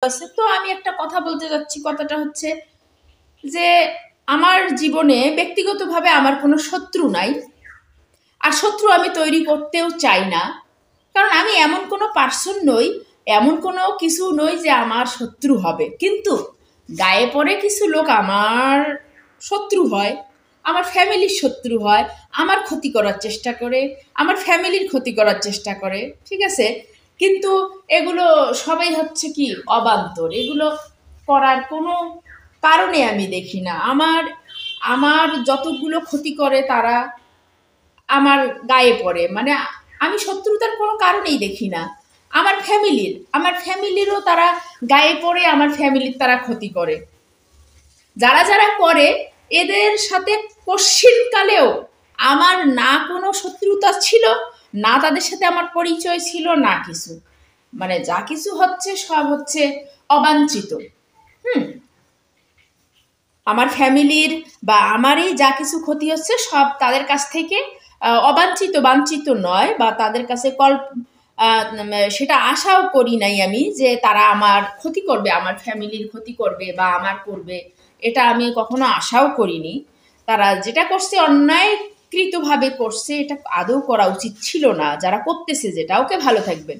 আছে। তো আমি একটা কথা বলতে যাচ্ছি, কথাটা হচ্ছে যে আমার জীবনে ব্যক্তিগতভাবে আমার কোনো শত্রু নাই, আর শত্রু আমি তৈরি করতেও চাই না। কারণ আমি এমন কোনো পার্সন নই, এমন কোনো কিছু নই যে আমার শত্রু হবে। কিন্তু গায়ে পড়ে কিছু লোক আমার শত্রু হয়, আমার ফ্যামিলির শত্রু হয়, আমার ক্ষতি করার চেষ্টা করে, আমার ফ্যামিলির ক্ষতি করার চেষ্টা করে, ঠিক আছে। কিন্তু এগুলো সবাই হচ্ছে কি অবান্তর, এগুলো করার কোনো কারণে আমি দেখি না। আমার আমার যতগুলো ক্ষতি করে তারা আমার গায়ে পড়ে, মানে আমি শত্রুতার কোনো কারণেই দেখি না। আমার ফ্যামিলিরও তারা গায়ে পড়ে, আমার ফ্যামিলির তারা ক্ষতি করে। যারা যারা করে এদের সাথে কশ্চিনকালেও আমার না কোনো শত্রুতা ছিল, না তাদের সাথে আমার পরিচয় ছিল, না কিছু। মানে যা কিছু হচ্ছে সব হচ্ছে অবাঞ্ছিত। হুম। আমার ফ্যামিলির বা আমারই যা কিছু ক্ষতি হচ্ছে সব তাদের কাছ থেকে অবাঞ্ছিত, বাঞ্ছিত নয়, বা তাদের কাছে সেটা আশাও করি নাই আমি যে তারা আমার ক্ষতি করবে, আমার ফ্যামিলির ক্ষতি করবে বা আমার করবে। এটা আমি কখনো আশাও করিনি। তারা যেটা করছে অন্যায়কৃতভাবে করছে, এটা আদৌ করা উচিত ছিল না। যারা করতেছে যেটা, ওকে ভালো থাকবেন।